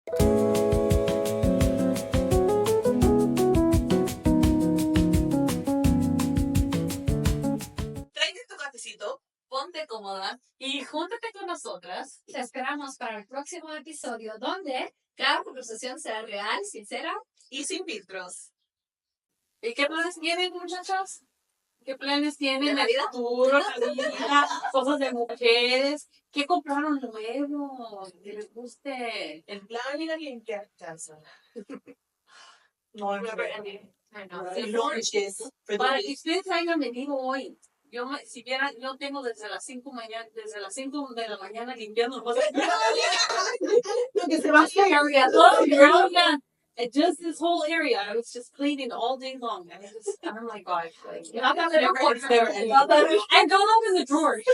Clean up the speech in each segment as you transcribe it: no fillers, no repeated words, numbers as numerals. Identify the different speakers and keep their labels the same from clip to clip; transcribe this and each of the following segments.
Speaker 1: Tráete tu cafecito, ponte cómoda y júntate con nosotras.
Speaker 2: Te esperamos para el próximo episodio donde
Speaker 1: Cada conversación será real, sincera
Speaker 3: y sin filtros.
Speaker 1: ¿Y qué planes tienen, muchachos? ¿Qué planes tienen?
Speaker 3: ¿De la vida?
Speaker 1: El futuro, la vida, cosas de mujeres. ¿Qué compraron nuevo? Que les guste.
Speaker 3: El plan ir a limpiar casa. No,
Speaker 1: Never ending.
Speaker 3: no.
Speaker 1: Para que ustedes hayan venido hoy. Si vieran, yo tengo desde las 5 de la mañana limpiando.
Speaker 3: Lo que se va a hacer.
Speaker 1: And just this whole area, I was just cleaning all day long. And I'm like, gosh,
Speaker 3: Not that the airport's there.
Speaker 1: and don't open the drawers.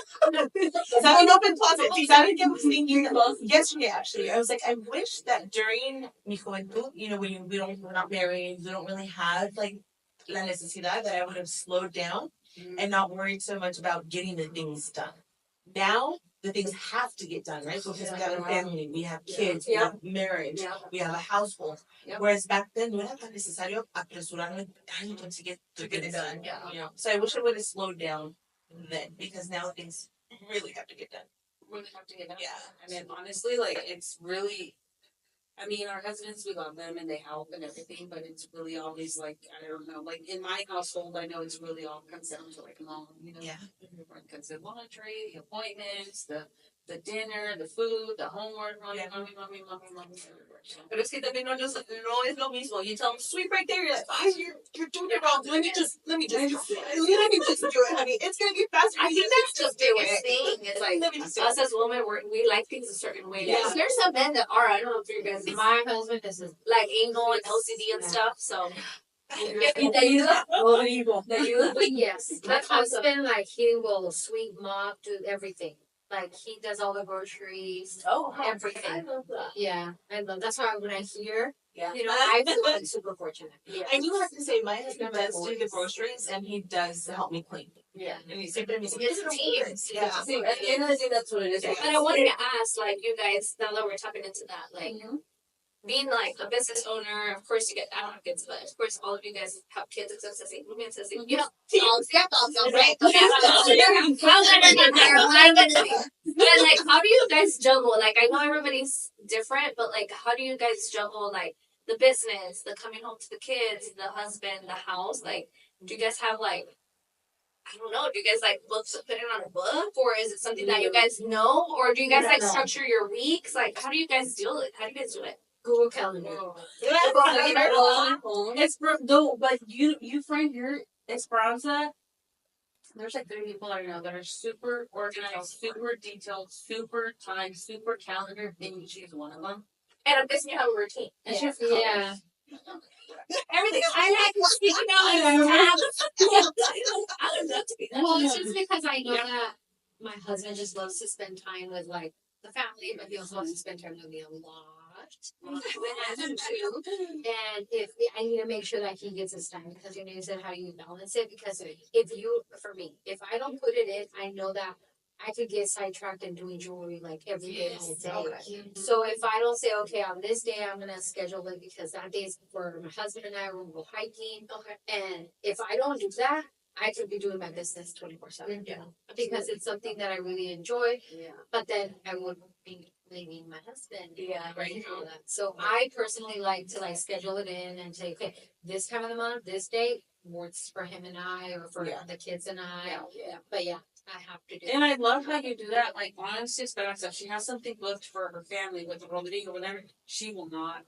Speaker 3: Saben open closets. ¿Y saben qué was thinking yesterday, actually? I was like, I wish that during mi juventud, when we're not married, we don't really have, like, la necesidad, that I would have slowed down and not worried so much about getting the things done. Now, the things have to get done, right? Because we have a family, we have kids, we have marriage, we have a household. Whereas back then, no era tan necesario apresurarme tanto to get it done. So I wish I would have slowed down then, because now things really have to get done.
Speaker 1: Really have to get done.
Speaker 3: Yeah.
Speaker 1: I mean, honestly, like, it's really, I mean, our husbands, we love them and they help and everything, but it's really always like, I don't know, like in my household, I know it's really all comes down to like mom,
Speaker 3: Yeah.
Speaker 1: Because the laundry, the appointments, the dinner, the food, the homework, mommy.
Speaker 3: Pero es que también no es lo mismo. You tell them, sweep right there. You're like, you're doing it wrong. Let me just do it, honey. It's going to get faster.
Speaker 1: I think that's just
Speaker 3: do
Speaker 1: biggest thing. It's like,
Speaker 3: Let me just do
Speaker 1: us
Speaker 3: it.
Speaker 1: as women, we like things a certain way.
Speaker 3: Yeah.
Speaker 1: There's some men that are, I don't know if you guys,
Speaker 2: my husband is
Speaker 1: like anal and OCD and stuff, so.
Speaker 2: ¿Te ayuda?
Speaker 1: ¿Te ayuda?
Speaker 2: Yes. My husband, like, he will sweep, mop, do everything. Like, he does all the groceries, everything.
Speaker 3: I love that.
Speaker 2: Yeah, I love. That's why when I hear,
Speaker 3: Yeah.
Speaker 2: I feel like super fortunate.
Speaker 1: Yeah.
Speaker 3: I do have to say, my husband does do the groceries, and he does help me clean.
Speaker 1: Yeah.
Speaker 3: And he siempre me dice,
Speaker 1: It's a team.
Speaker 3: Yeah.
Speaker 1: At the end of the day, that's what it is.
Speaker 3: Yeah.
Speaker 1: And I wanted to ask, like, you guys, now that we're tapping into that, like, being like a business owner, of course you get, I don't have kids, but of course all of you guys have kids, and stuff, you know, dogs, right? And like, how do you guys juggle? Like, I know everybody's different, but like, how do you guys juggle like the business, the coming home to the kids, the husband, the house? Like, do you guys have like, I don't know, do you guys like put it on a book, or is it something that you guys know, or do you guys like structure your weeks? Like, how do you guys do it? How do you guys do it?
Speaker 2: Google Calendar.
Speaker 1: It's no, but you find your Esperanza. There's like 3 people I know that are super organized, super detailed, super timed, super calendar, and she's one of them. And I'm guessing you have a routine. And she's
Speaker 2: Yeah.
Speaker 1: everything. I like speaking out.
Speaker 2: Well, it's just because I know that my husband just loves to spend time with like the family, but he also loves to spend time with me a lot. And if I need to make sure that he gets his time, because you said how you balance it. Because if I don't put it in, I know that I could get sidetracked in doing jewelry like every day all day. Okay. So if I don't say, okay, on this day I'm gonna schedule it because that day's for my husband and I, we're gonna go hiking. Okay. And if I don't do that, I could be doing my business 24/7.
Speaker 3: Yeah.
Speaker 2: Because it's something that I really enjoy. Yeah. But then I would be leaving my husband.
Speaker 1: Yeah.
Speaker 2: Right. And all that. So I personally like to like schedule it in and say, okay, this time of the month, this date works for him and I, or for the kids and I. Yeah. But yeah, I have to do.
Speaker 1: And I love how you do that. Like, honestly, Esperanza, if she has something booked for her family with Rodrigo or whatever, she will not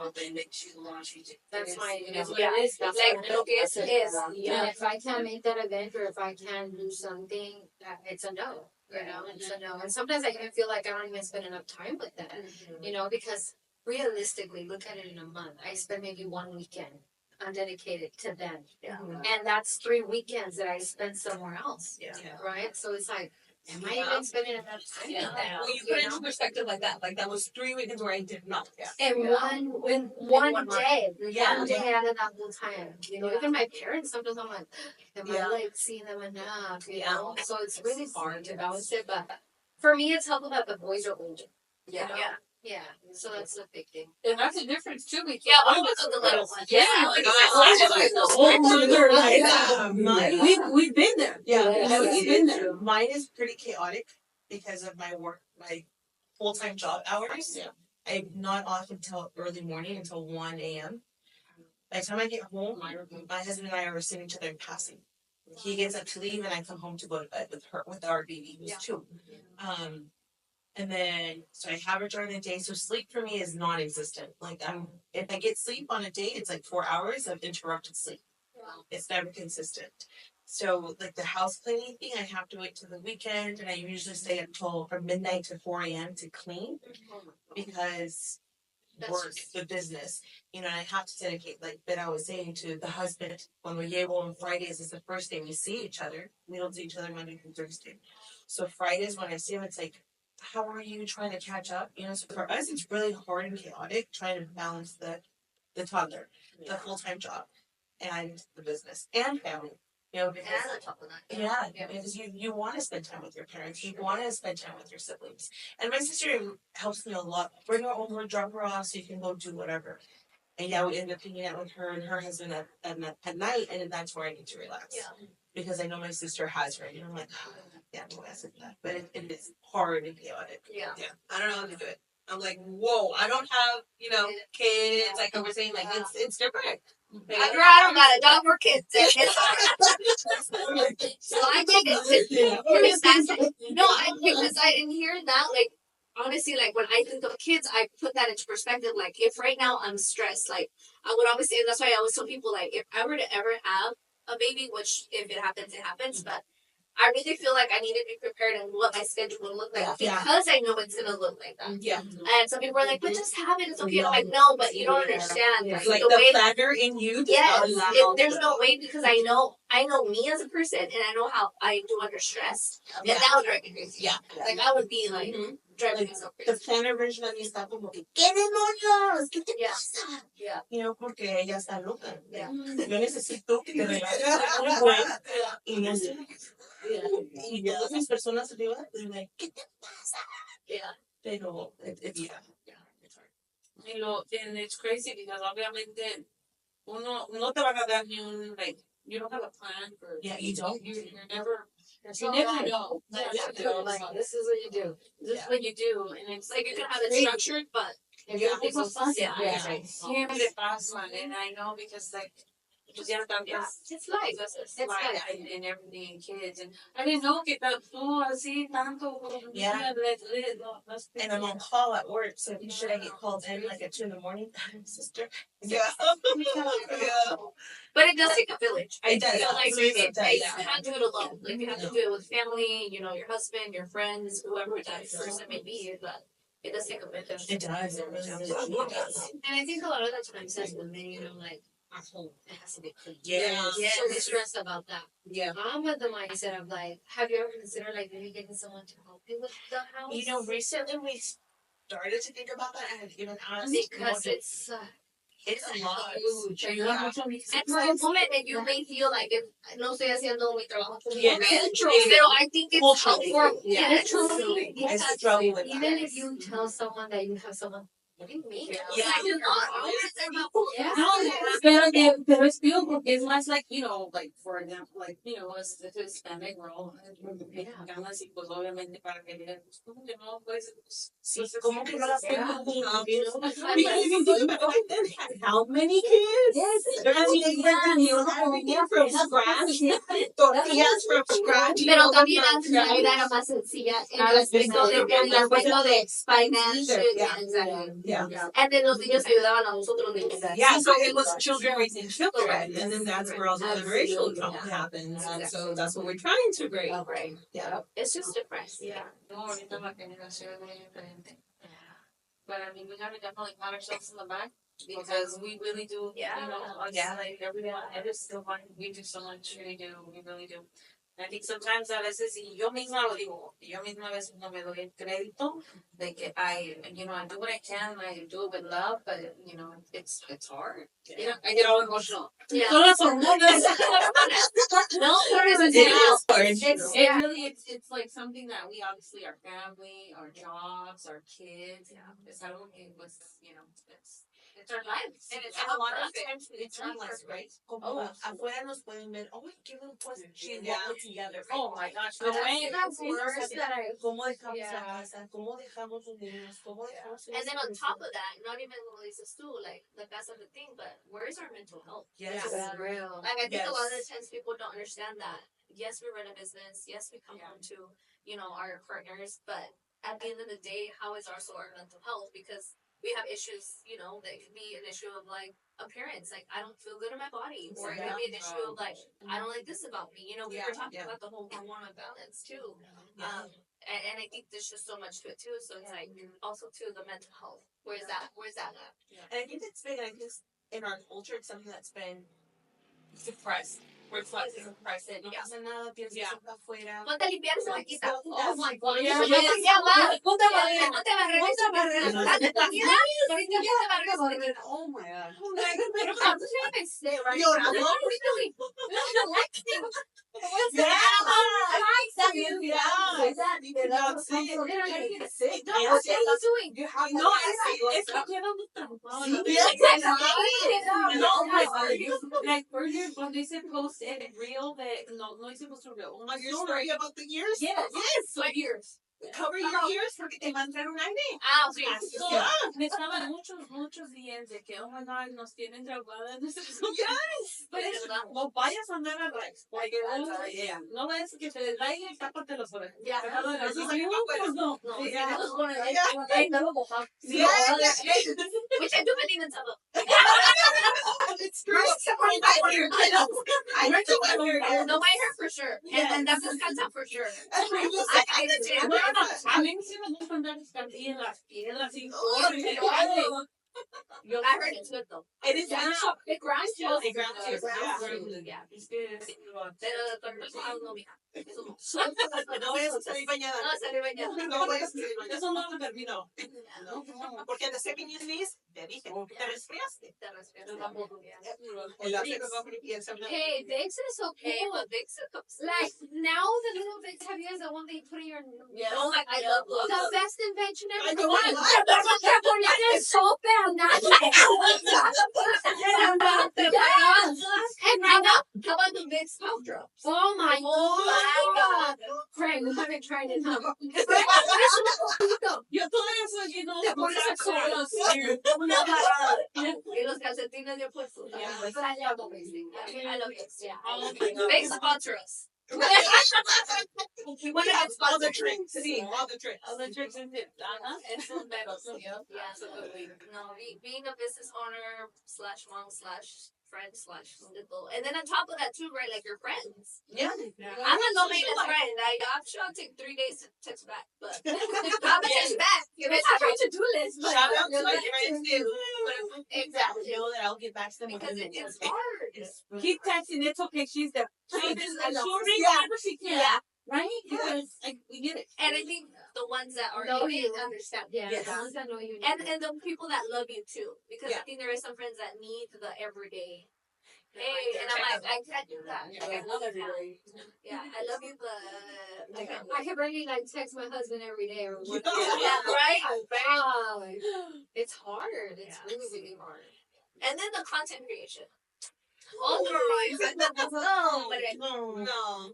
Speaker 1: open it. She will not.
Speaker 2: That's my,
Speaker 1: That's what it is. That's like, lo que es.
Speaker 2: Yeah. And if I can't make that event, or if I can't do something, it's a no. It's a no. And sometimes I even feel like I don't even spend enough time with that. Because realistically, look at it in a month. I spend maybe one weekend undedicated to them. Yeah. And that's 3 weekends that I spend somewhere else. Yeah. Right? So it's like, am I even spending enough time with that?
Speaker 3: Well, you put it into perspective like that. Like, that was 3 weekends where I did nothing.
Speaker 2: And one day.
Speaker 3: Yeah.
Speaker 2: One day out of that whole time. Even my parents, sometimes I'm like, am I like seeing them enough? So it's really hard to balance it. But for me, it's helpful that the boys are older. Yeah, so that's the big thing.
Speaker 4: And that's a difference too.
Speaker 1: Yeah, what about the little ones?
Speaker 4: Yeah,
Speaker 1: like
Speaker 4: we've been there.
Speaker 3: Yeah,
Speaker 4: we've been there.
Speaker 3: Mine is pretty chaotic because of my work, my full-time job hours. Yeah. I'm not off until early morning, until 1 a.m. By the time I get home, my husband and I are seeing each other in passing. He gets up to leave, and I come home to go to bed with our baby, who's 2. And then, so I have her during the day. So sleep for me is non-existent. Like if I get sleep on a day, it's like 4 hours of interrupted sleep. It's never consistent. So like the house cleaning thing, I have to wait till the weekend, and I usually stay until from midnight to 4 a.m. to clean because work, the business, and I have to dedicate, like Ben I was saying, to the husband. When we get home on Fridays is the first day we see each other. We don't see each other Monday through Thursday. So Fridays when I see him, it's like, how are you trying to catch up? So for us, it's really hard and chaotic trying to balance the toddler, the full-time job, and the business and family. Because you want to spend time with your parents. You want to spend time with your siblings. And my sister helps me a lot. Bring her over, drop her off, so you can go do whatever. And we end up hanging out with her and her husband at night, and then that's where I need to relax. Yeah. Because I know my sister has her, and I'm like, no, I said that. But it is hard and chaotic. Yeah. I don't know how to do it. I'm like, whoa, I don't have, kids. Like I was saying, like it's different.
Speaker 1: I don't got a dog or kids. So I get it. No, because I didn't hear that. Like, honestly, like when I think of kids, I put that into perspective. Like, if right now I'm stressed, like I would always say, that's why I always tell people, like, if I were to ever have a baby, which if it happens, it happens, but I really feel like I need to be prepared and what my schedule will look like because I know it's gonna look like that. Yeah. And some people are like, but just have it. It's okay. I'm like, no, but you don't understand.
Speaker 3: Like the planner in you.
Speaker 1: Yes. There's no way because I know me as a person and I know how I do under stress. And that would drive me crazy. Yeah. Like I would be like driving myself crazy.
Speaker 3: The planner version of you está como que, ¿qué demonios? ¿Qué te pasa? Yeah. Porque ella está loca. Yeah. Yo necesito que te relajes. Y no sé. Y todas las personas arriba, they're like, ¿qué te pasa? Yeah. Pero, it's hard.
Speaker 4: And it's crazy because obviamente no te van a dar ni un, like, you don't have a plan for.
Speaker 3: Yeah, you don't.
Speaker 4: You're never. You never know.
Speaker 2: Like, this is what you do.
Speaker 4: This is what you do, and it's
Speaker 1: like you can have it structured, but
Speaker 2: if you have to go fast,
Speaker 4: siempre pasa, and I know because like. It's life. It's life and everything, and kids. And I didn't know que tú así tanto.
Speaker 3: Yeah. And I'm on call at work, so should I get called in like at 2 a.m, sister? Yeah.
Speaker 1: But it does take a village.
Speaker 3: It does.
Speaker 1: You can't do it alone. Like you have to do it with family, your husband, your friends, whoever that person may be. But it does take a village.
Speaker 3: It does. It really does.
Speaker 2: And I think a lot of the times as women, like, our home, it has to be clean.
Speaker 3: Yeah.
Speaker 2: So we stress about that.
Speaker 3: Yeah.
Speaker 2: I'm with the mindset of like, have you ever considered like maybe getting someone to help you with the house?
Speaker 3: Recently we started to think about that and even asked
Speaker 2: because it's
Speaker 3: a lot.
Speaker 2: Huge.
Speaker 1: And for a moment that you may feel like no estoy haciendo mi trabajo como
Speaker 3: pero
Speaker 1: I think it's helpful.
Speaker 2: Culturally.
Speaker 3: Even
Speaker 2: if you tell someone that you have someone. What do you mean?
Speaker 4: Pero es feel porque es más like, like, for example, like, as the Hispanic girl, ganas y pues obviamente para que digan, pues, ¿cómo que no? Pues,
Speaker 3: ¿cómo que no las tengo? How many kids? Yes. Everything from scratch. Tortillas from scratch.
Speaker 1: Pero también antes la vida era más sencilla en el aspecto de financial.
Speaker 3: Yeah.
Speaker 1: And then los niños ayudaban a nosotros.
Speaker 3: Yeah, so it was children raising children, and then that's where all the generational trauma happens, and so that's what we're trying to bring.
Speaker 1: Right. Yeah. It's just different. Yeah.
Speaker 4: No, ahorita la generación es muy diferente. But I mean, we gotta definitely pat ourselves in the back because we really do. Like everyone, we do so much. We do. We really do. I think sometimes a veces, y yo misma lo digo, yo misma a veces no me doy el crédito de que I do what I can, I do it with love, but, it's hard.
Speaker 1: Yeah.
Speaker 4: I get all emotional.
Speaker 1: Yeah.
Speaker 4: Son las hormonas.
Speaker 1: No,
Speaker 3: It is hard.
Speaker 4: It's like something that we obviously, our family, our jobs, our kids, it's algo que, pues, it's our lives.
Speaker 1: And it's
Speaker 3: And a
Speaker 1: not
Speaker 3: lot of
Speaker 1: perfect.
Speaker 3: times it's unless, right? Como afuera nos pueden ver, oh, qué bueno, pues, she
Speaker 4: Yeah.
Speaker 3: walked together.
Speaker 4: Oh my gosh,
Speaker 2: But
Speaker 4: no way.
Speaker 2: that's worse that I.
Speaker 3: ¿Cómo dejamos la
Speaker 2: Yeah.
Speaker 3: casa? ¿Cómo dejamos los niños? ¿Cómo dejamos
Speaker 1: And then on top of that, not even what Lisa too, like that's not the thing, but where's our mental health?
Speaker 3: Yes.
Speaker 2: That's real.
Speaker 1: Like I think a lot of the
Speaker 3: Yes.
Speaker 1: times people don't understand that. Yes, we run a business. Yes, we come home to our partners, but at the end of the day, how is also our mental health? Because we have issues, that could be an issue of like appearance, like I don't feel good in my body, or it could be an issue of like I don't like this about me. We were talking about the whole hormonal balance too. And I think there's just so much to it too. So it's like also too the mental health. Where's that at?
Speaker 3: And I think that's big. I think in our culture, it's something that's been suppressed. We're taught to suppress it. No pasa nada, tienes que estar afuera.
Speaker 1: Ponte a limpiar esa vaquita.
Speaker 2: Oh my god.
Speaker 1: Yeah.
Speaker 2: Yeah.
Speaker 1: Ponte a barrer. Ponte a barrer. Date comida. Ahorita ya te barres.
Speaker 2: Oh my god.
Speaker 1: Pero I'm just gonna say right
Speaker 3: Yo,
Speaker 1: now.
Speaker 3: no.
Speaker 1: What are you doing? What's
Speaker 3: Yeah.
Speaker 1: that?
Speaker 3: Yeah. You cannot say it.
Speaker 1: No, what are you doing?
Speaker 3: You have
Speaker 4: No, it's like earlier when they said post and reel that no hice post reel.
Speaker 3: On your story about the ears?
Speaker 4: Yes.
Speaker 1: What years?
Speaker 3: Cover your ears porque te mandaron aire.
Speaker 1: Ah, sí.
Speaker 4: Me estaban muchos días de que, oh my god, nos tienen traumadas.
Speaker 3: Yes.
Speaker 4: Pues, no vayas a andar a raíz. No vayas a que te desvaya y tápate los orejas.
Speaker 1: Yeah.
Speaker 4: Pues no.
Speaker 1: No,
Speaker 4: Yeah.
Speaker 1: I was going to
Speaker 3: Yeah.
Speaker 1: which I don't even tell them.
Speaker 3: It's true. I heard the weather.
Speaker 1: No, my hair for sure. And that's the concept for sure. I understand.
Speaker 4: A mí sí me gustan dar escandillas, piedras y
Speaker 1: I heard it's good though.
Speaker 3: It is
Speaker 1: Yeah. It grounds you.
Speaker 3: It grounds you.
Speaker 1: Yeah.
Speaker 4: Es que
Speaker 1: Pero con eso no, mija. Eso no.
Speaker 3: No voy a salir bañada.
Speaker 1: No, salí bañada.
Speaker 3: No voy a salir bañada.
Speaker 4: eso no lo terminó.
Speaker 3: No. Porque the second you sneeze, te dije, te resfriaste.
Speaker 1: Te respeto tampoco.
Speaker 3: El láser no piensa.
Speaker 2: Hey, Vicks is so
Speaker 1: Hey,
Speaker 2: cool.
Speaker 1: but Vicks is
Speaker 2: Like now, the little Vicks. Have you guys the one they put in your?
Speaker 1: Yes. Oh my God, I love those.
Speaker 2: The best invention
Speaker 3: I
Speaker 2: ever.
Speaker 3: know what
Speaker 2: It's so bad. Not
Speaker 1: And how about the Vicks mouth drops?
Speaker 2: Oh my
Speaker 1: God.
Speaker 2: Craig, we haven't tried it now.
Speaker 4: Yo todavía soy lleno de
Speaker 2: Te pones a
Speaker 4: cosas.
Speaker 1: Una parada. Y los calcetines de puestos.
Speaker 2: Yeah, but I love the Vicks.
Speaker 1: I love Vicks. Yeah.
Speaker 4: Oh my God.
Speaker 1: Vicks sponsor us.
Speaker 3: We want to have all the tricks. Sí, all the tricks.
Speaker 4: All the tricks in it.
Speaker 1: Esos meros. Yeah, absolutely. No, being a business owner / mom / friend / little. And then on top of that too, right, like your friends.
Speaker 3: Yeah.
Speaker 1: I'm a no maintenance friend. I'm sure I'll take 3 days to text back, but I'll text back.
Speaker 2: You guys have a to-do list. But
Speaker 3: Shout out to my friends too.
Speaker 1: Exactly.
Speaker 3: Know that I'll get back to them
Speaker 1: Because
Speaker 3: within the
Speaker 1: it's
Speaker 3: week.
Speaker 1: hard.
Speaker 3: It's
Speaker 4: Keep texting. It's okay. She's there. She'll read
Speaker 3: Yeah.
Speaker 4: whatever she can.
Speaker 1: Yeah.
Speaker 4: Right? Because we get it.
Speaker 1: And I think the ones that are
Speaker 2: know
Speaker 1: in
Speaker 2: you
Speaker 1: it,
Speaker 2: understand. Yeah,
Speaker 3: Yes.
Speaker 2: the ones that know you.
Speaker 1: and the people that love you too, because
Speaker 3: Yeah.
Speaker 1: I think there is some friends that need the everyday. Hey, and I'm like, I can't do that.
Speaker 4: I love everybody.
Speaker 1: Yeah, I love you, but
Speaker 2: I can barely text my husband every day or what.
Speaker 1: yeah, right.
Speaker 2: Wow, it's hard. It's
Speaker 1: Yeah.
Speaker 2: really hard.
Speaker 1: And then the content creation. All the right. No, but
Speaker 3: No.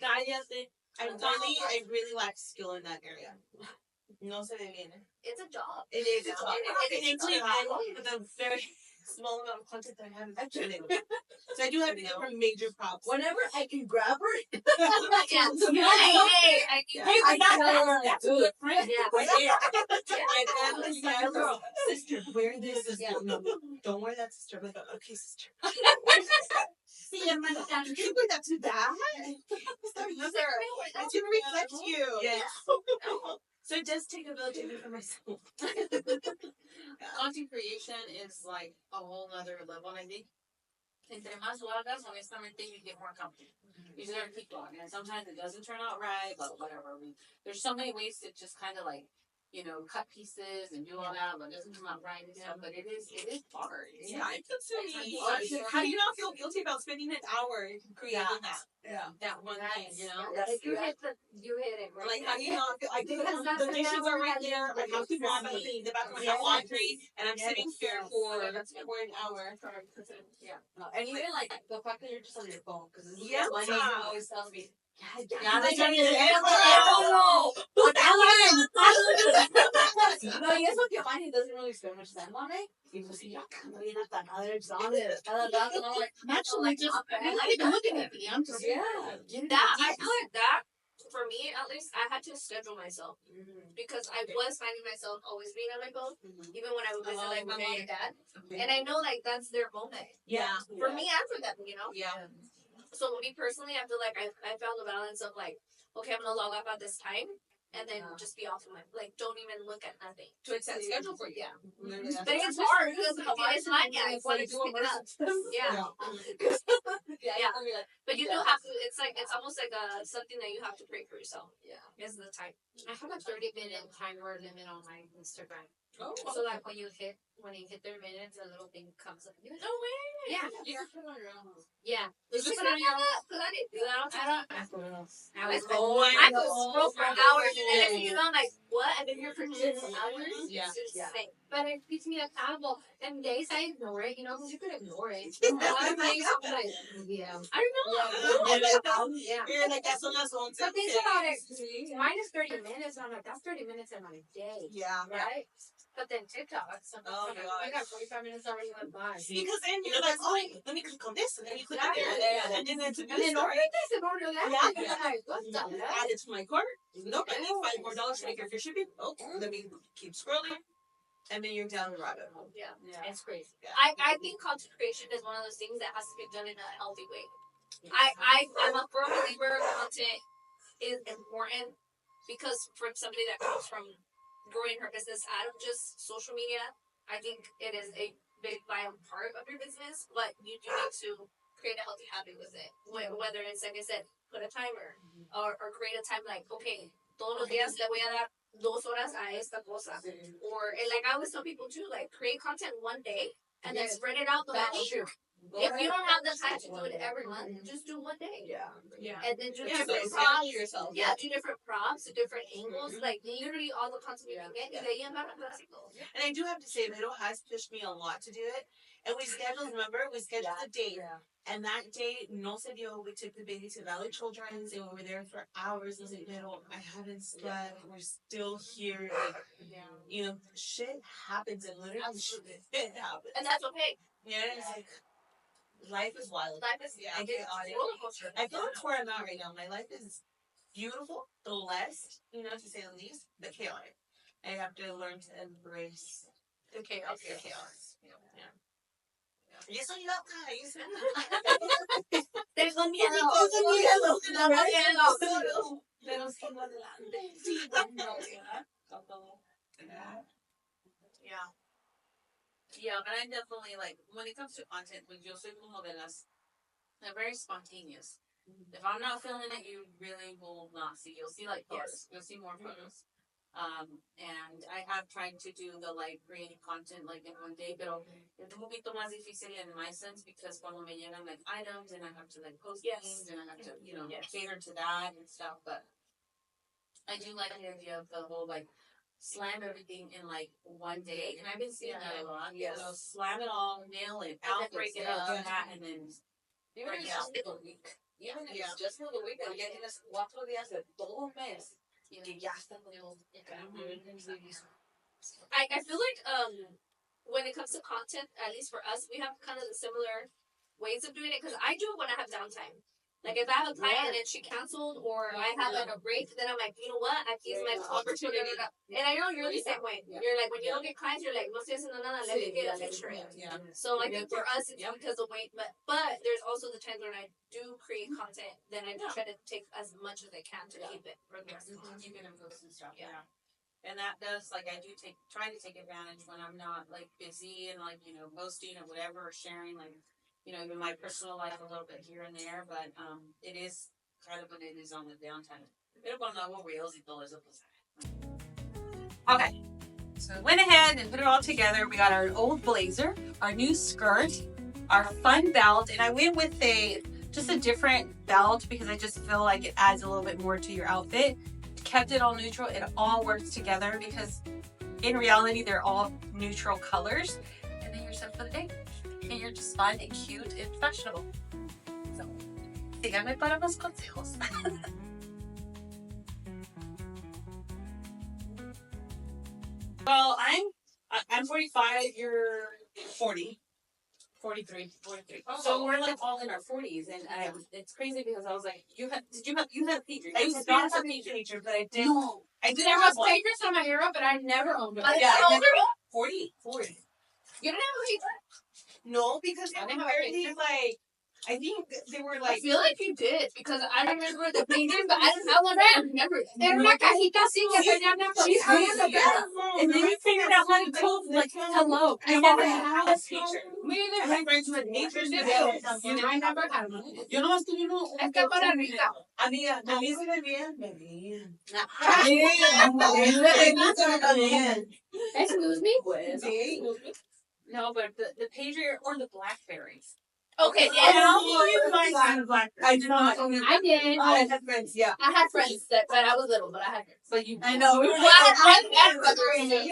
Speaker 4: Cállate.
Speaker 3: I really lack skill in that area. No se ve bien.
Speaker 1: it's a job.
Speaker 3: It is a job.
Speaker 1: It is
Speaker 3: And
Speaker 1: a job.
Speaker 3: with a very small amount of content that I have, actually. So I do have to give her major props.
Speaker 5: Whenever I can grab her,
Speaker 1: Yeah. Hey, I think
Speaker 5: I tell her,
Speaker 4: That's a good friend.
Speaker 1: yeah.
Speaker 3: And girl, sister, wear this.
Speaker 2: Yeah.
Speaker 3: No, don't wear that, sister. Like, okay, sister.
Speaker 5: see him and
Speaker 3: You can wear that to that. It's gonna reflect you. Yes. So it does take a village even for myself.
Speaker 4: Content creation is like a whole nother level, I think. entre más lo hagas, honestamente, you get more confident. You just gotta keep going. And sometimes it doesn't turn out right, but whatever. I mean, there's so many ways to just kind of like, cut pieces and do all that, but it doesn't come out right and stuff. But it is hard.
Speaker 3: Yeah, I'm consuming.
Speaker 4: It's
Speaker 3: How do you not feel guilty about spending an hour creating that?
Speaker 5: Yeah.
Speaker 4: that one thing,
Speaker 2: Like you hit it right.
Speaker 3: Like, how do you not feel? I feel
Speaker 2: Because that's
Speaker 3: the
Speaker 2: the
Speaker 3: dishes
Speaker 2: level
Speaker 3: are right
Speaker 2: that
Speaker 3: there. I have to grab it in the bathroom. I have laundry, and I'm sitting here for an hour.
Speaker 4: Yeah.
Speaker 5: And even like the fact that you're just on your phone, because
Speaker 3: Yeah.
Speaker 5: my mom always tells me,
Speaker 4: Ya
Speaker 3: They
Speaker 4: de
Speaker 3: don't need it.
Speaker 5: no,
Speaker 3: Put that
Speaker 5: no, y eso que Manny doesn't really spend much time on it. Y pues sí, yo ando bien atanada, it's on it. And I'm like,
Speaker 4: I'm actually just, I'm not even looking at me. I'm just,
Speaker 5: yeah.
Speaker 1: I feel like that, for me at least, I had to schedule myself because I was finding myself always being on my phone, even when I would visit like my mom and dad. And I know like that's their moment.
Speaker 3: Yeah.
Speaker 1: For me and for them.
Speaker 3: Yeah.
Speaker 1: So me personally, I feel like I found the balance of like, okay, I'm gonna log off at this time and then just be off of my don't even look at nothing.
Speaker 3: To set schedule for you.
Speaker 1: Yeah. But it's hard because it's not yet. It's what it's picking up. Yeah. Yeah. But you do have to. It's like it's almost like something that you have to create for yourself.
Speaker 5: Yeah.
Speaker 1: Is the time.
Speaker 2: I have a 30-minute timer limit on my Instagram.
Speaker 3: Oh.
Speaker 2: So like when you hit 30 minutes, a little thing comes up.
Speaker 1: No way.
Speaker 2: Yeah.
Speaker 5: You can put it on your own.
Speaker 2: Yeah.
Speaker 1: Is this what I have that? Because I didn't do that. I was I could scroll for hours and then I'm like, what? I've been here for 6 hours.
Speaker 3: Yeah.
Speaker 1: It's
Speaker 2: Yeah.
Speaker 1: insane.
Speaker 2: But it keeps me accountable. And days I ignore it, because you could ignore it. Other days I'm like, yeah.
Speaker 1: I know.
Speaker 2: Yeah.
Speaker 3: You're like, that's on us on
Speaker 2: But think about it. Mine is 30 minutes. I'm like, that's 30 minutes in my day.
Speaker 3: Yeah.
Speaker 2: Right? But then TikTok,
Speaker 3: Oh,
Speaker 2: I got 45 minutes already went by.
Speaker 3: Because then you're like, oh, let me click on this, and then you click on there, and then it's a
Speaker 2: And
Speaker 3: news
Speaker 2: then
Speaker 3: story.
Speaker 2: this and order that.
Speaker 3: Yeah.
Speaker 2: And I'm like, what the heck?
Speaker 3: Add it to my cart. Nope, I need $5 more to make your shipping. Oh, let me keep scrolling, and then you're down the rabbit hole.
Speaker 1: Yeah.
Speaker 2: It's crazy.
Speaker 1: I think content creation is one of those things that has to be done in a healthy way. I'm a firm believer content is important because for somebody that comes from growing her business out of just social media, I think it is a big vital part of your business, but you do need to create a healthy habit with it. Whether it's, like I said, put a timer or create a time like, okay, todos los días le voy a dar 2 horas a esta cosa. Or, and like I always tell people too, like create content one day and then spread it out the
Speaker 2: That's
Speaker 1: month.
Speaker 2: true.
Speaker 1: If you don't have the time to do it every month, just do one day.
Speaker 5: Yeah.
Speaker 1: And then do
Speaker 3: Yeah,
Speaker 1: different
Speaker 3: so
Speaker 1: props.
Speaker 3: yourself.
Speaker 1: Yeah, do different props, different angles, like literally all the content you can get. Y de ahí agarra clásicos.
Speaker 3: And I do have to say, Vito has pushed me a lot to do it. And we scheduled the date.
Speaker 5: Yeah.
Speaker 3: And that day, no se dio. We took the baby to Valley Children's, and we were there for hours. I was like, Vito, I haven't slept. We're still here. Like, shit happens, and literally shit happens.
Speaker 1: And that's okay.
Speaker 3: Yeah, it's like, life is wild.
Speaker 1: Life is
Speaker 3: I get on it.
Speaker 1: roller coaster.
Speaker 3: I feel that's where I'm at right now. My life is beautiful, blessed, to say the least, but chaotic. I have to learn to embrace
Speaker 1: The chaos.
Speaker 3: the chaos. Yeah. Y eso yo, guys.
Speaker 1: Tengo miedo.
Speaker 5: Pero sigo adelante.
Speaker 4: Yeah. Yeah, but I definitely like when it comes to content, pues yo soy como de las, they're very spontaneous. If I'm not feeling it, you really will not see. You'll see like photos. You'll see more photos. And I have tried to do the like creating content like in one day, pero es un poquito más difícil in my sense because cuando me llegan like items and I have to like post things and I have to cater to that and stuff. But I do like the idea of the whole like slam everything in like one day, and I've been seeing that a lot.
Speaker 5: Yes.
Speaker 4: Slam it all, nail it,
Speaker 1: And then
Speaker 4: outfits,
Speaker 1: break it
Speaker 4: this,
Speaker 1: up.
Speaker 4: that, and then
Speaker 5: Even if it's just for the week. Even if it's just for the week, pero ya tienes 4 días de todo un mes que ya están poniendo.
Speaker 1: I feel like when it comes to content, at least for us, we have kind of similar ways of doing it because I do it when I have downtime. Like if I have a client and then she canceled or I have like a break, then I'm like, you know what? Aquí es my opportunity. And I know you're the same way. You're like when you don't get clients, you're like, no estoy haciendo nada, let me get an extra.
Speaker 3: Yeah.
Speaker 1: So I think for us it's because of weight, but there's also the times when I do create content, then I try to take as much as I can to keep it for the rest of the month.
Speaker 4: keep it in posts and stuff. Yeah. And that does like I do try to take advantage when I'm not like busy and like posting or whatever or sharing like even my personal life a little bit here and there, but it is kind of when it is on the downtime. Pero cuando hago reels y todo eso, pues. Okay, so we went ahead and put it all together. We got our old blazer, our new skirt, our fun belt, and I went with just a different belt because I just feel like it adds a little bit more to your outfit. Kept it all neutral. It all works together because in reality they're all neutral colors, and then you're set for the day, and you're just fun and cute and fashionable. So, síganme para más consejos. Well, I'm 45. You're
Speaker 3: 40.
Speaker 4: 43.
Speaker 3: Oh.
Speaker 4: So we're like all in our 40s, and it's crazy because I was like, you had pagers?
Speaker 3: I used to not have a pager, but I did.
Speaker 2: No.
Speaker 3: I did
Speaker 2: There
Speaker 3: have
Speaker 2: was
Speaker 3: one.
Speaker 2: pagers on my era, but I never owned them.
Speaker 3: Yeah,
Speaker 1: How old are you?
Speaker 3: 40.
Speaker 2: You didn't have a pager?
Speaker 3: No, because they
Speaker 2: I
Speaker 3: were
Speaker 2: didn't have a
Speaker 3: barely like. I think they were
Speaker 2: I
Speaker 3: like.
Speaker 2: feel like you did because I remember the pagers, but I didn't have one. I remember it. Era una cajita así que tenía una
Speaker 3: She had
Speaker 2: cosita.
Speaker 3: a
Speaker 4: And then you figured out how to code like hello.
Speaker 3: I never had a pager.
Speaker 2: Me
Speaker 3: I
Speaker 2: either.
Speaker 3: had friends who had pagers.
Speaker 2: I never had one.
Speaker 4: Yo nomás tuve uno.
Speaker 2: Es que para rica.
Speaker 3: Amiga, me dicen bien. Me bien.
Speaker 2: Excuse me?
Speaker 3: Sí.
Speaker 4: No, but the pager or the Blackberries.
Speaker 2: Okay,
Speaker 3: I
Speaker 2: yeah.
Speaker 3: did not.
Speaker 2: I did.
Speaker 3: I had friends, yeah.
Speaker 2: I had friends but I was little, but I had friends.
Speaker 4: But you.
Speaker 3: I know. We were
Speaker 2: Well, I had
Speaker 3: like,
Speaker 2: brothers,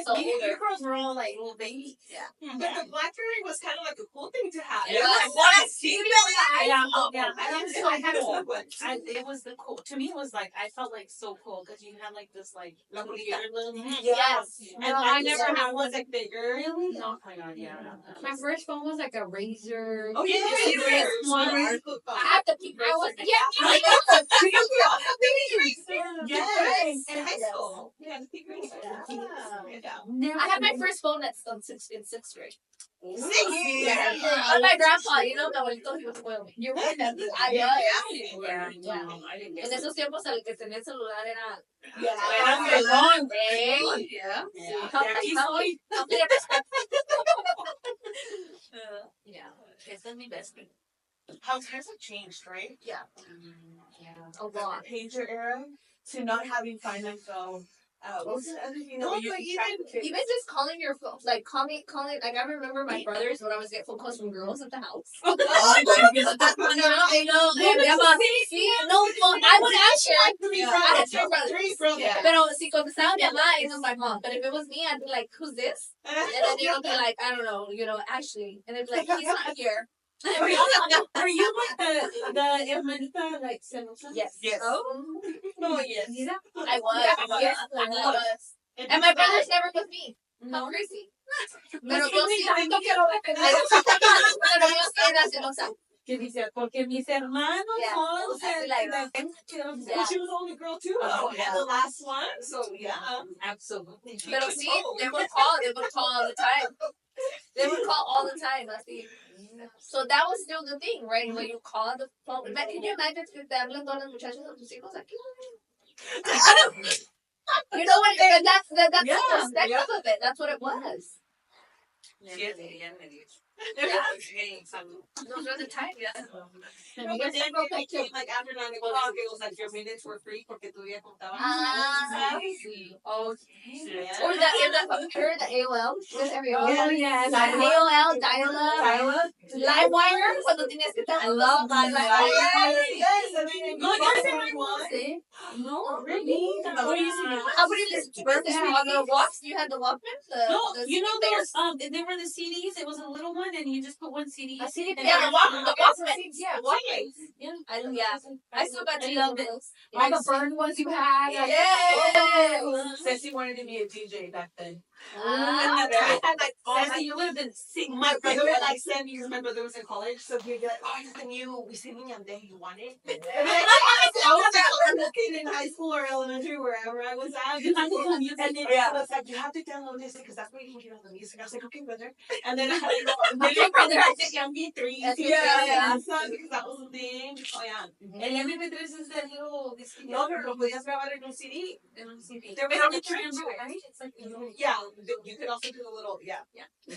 Speaker 2: so
Speaker 4: You
Speaker 2: older.
Speaker 4: girls were all like little babies.
Speaker 2: Yeah.
Speaker 3: but the BlackBerry was kind of like a cool thing to have.
Speaker 2: It
Speaker 3: was
Speaker 2: was.
Speaker 3: like, what? See,
Speaker 4: Yeah.
Speaker 3: I had
Speaker 4: cool.
Speaker 3: one.
Speaker 4: It was the cool. To me, it was like I felt like so cool because you had like this like
Speaker 3: La
Speaker 4: computer little.
Speaker 2: Yes.
Speaker 3: And
Speaker 2: No, I never had
Speaker 3: was like bigger.
Speaker 4: Really? Oh my god, yeah.
Speaker 2: My first phone was like a Razor.
Speaker 3: Oh yeah,
Speaker 2: The big one. I had the peak. I was
Speaker 3: Yes, in high school. Yeah, the peak racer.
Speaker 2: I had my first phone at in sixth grade.
Speaker 3: Yeah.
Speaker 2: And my grandpa, you know, abuelito, he would spoil me. You were that.
Speaker 4: Yeah. No, I didn't
Speaker 2: En
Speaker 4: get
Speaker 2: esos tiempos el que tenía el celular era
Speaker 4: long.
Speaker 2: Yeah.
Speaker 3: Yeah.
Speaker 2: How many
Speaker 4: Yeah. Esa es mi best friend.
Speaker 3: How times have changed, right?
Speaker 2: Yeah.
Speaker 4: Yeah.
Speaker 2: A
Speaker 3: From the
Speaker 2: lot.
Speaker 3: pager era to not having Find My Phone. What was the other thing?
Speaker 2: No,
Speaker 3: that you
Speaker 2: but
Speaker 3: could track the
Speaker 2: even just calling your phone, like calling, like I remember my brothers when I was getting phone calls from girls at the house.
Speaker 3: Oh,
Speaker 2: I know. No, I would answer. I had three brothers.
Speaker 3: Yeah.
Speaker 2: Pero si contestaban llamada, it was my mom. But if it was me, I'd be like, who's this? And then they would be like, I don't know, Ashley. And they'd be like, he's not here.
Speaker 4: Are you like the hermanita like Senusa?
Speaker 2: Yes.
Speaker 3: Yes.
Speaker 2: Oh.
Speaker 3: Oh, yes.
Speaker 2: I was. Yes, I was. And my brother's never with me. How crazy. Pero yo sí siento que lo defenderé. Pero yo sí era celosa.
Speaker 4: Que dice, porque mis hermanos
Speaker 2: Yeah.
Speaker 4: son.
Speaker 3: Well, she was the only girl too.
Speaker 2: Oh, yeah.
Speaker 3: The last one. So yeah.
Speaker 4: Absolutely.
Speaker 2: Pero sí, they would call all the time. They would call all the time, así. So that was still the thing, right? When you call the phone. Can you imagine que te hablan todas las muchachas de tus hijos aquí? You know what? And that's the perspective of it. That's what it was. Those are the times, yeah.
Speaker 3: No, but then it came like after 9 o'clock, it was like your minutes were free porque tu día contaba.
Speaker 2: Okay.
Speaker 3: Yeah.
Speaker 2: Or the AOL.
Speaker 3: Oh, yes.
Speaker 2: AOL, dial-up. Livewire, cuando tenías que estar.
Speaker 3: I love
Speaker 2: Livewire.
Speaker 3: Yes, I mean,
Speaker 2: No,
Speaker 3: yes,
Speaker 2: yes,
Speaker 3: everyone.
Speaker 2: Sí.
Speaker 3: No, really?
Speaker 4: What do you see?
Speaker 2: How would you listen to it? On the Walks? You had the Walkman?
Speaker 4: No,
Speaker 2: The
Speaker 4: you know
Speaker 2: CD
Speaker 4: those they were the CDs. It was a little one, and you just put one CD.
Speaker 2: A CD?
Speaker 4: And
Speaker 2: Yeah, the Walkman.
Speaker 3: Yeah,
Speaker 2: Yeah. I still got
Speaker 4: I
Speaker 2: to
Speaker 4: loved
Speaker 2: love
Speaker 4: it.
Speaker 2: those. All the burned ones you had.
Speaker 3: Yes. Ceci wanted to be a DJ back then.
Speaker 2: Ah.
Speaker 3: I had like all
Speaker 4: Sassy, you would have been singing.
Speaker 3: my brother would like send me because my brother was in college, so he'd be like, "Oh, it's the new we sing Yandé, you want it?" And then I was looking in high school or elementary, wherever I was at, and then I was like, "You have to download this because that's where you can get all the music." I was like, "Okay, brother." And then I had to go on my brother had to MP3, because that was the thing. Oh yeah.
Speaker 4: El MP3 es el little.
Speaker 3: No, pero lo podías grabar en un CD.
Speaker 4: En un CD.
Speaker 3: There was
Speaker 4: Pero
Speaker 3: a
Speaker 4: it's
Speaker 3: transfer.
Speaker 4: right? It's like
Speaker 3: Yeah, you could also do a little, yeah.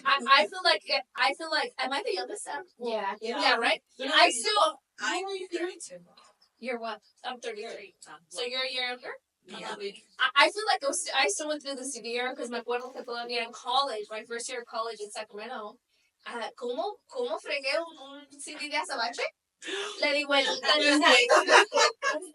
Speaker 2: I
Speaker 1: I feel like am I the youngest?
Speaker 2: Yeah.
Speaker 1: Yeah, right. I still.
Speaker 4: I know you're 32.
Speaker 1: You're what? I'm 33. So you're a year younger.
Speaker 4: Yeah.
Speaker 1: I feel like I still went through the CD era because my abuelo fue Colombia in college, my first year of college in Sacramento. ¿Cómo fregué un CD de Azabache? Le di vueltas,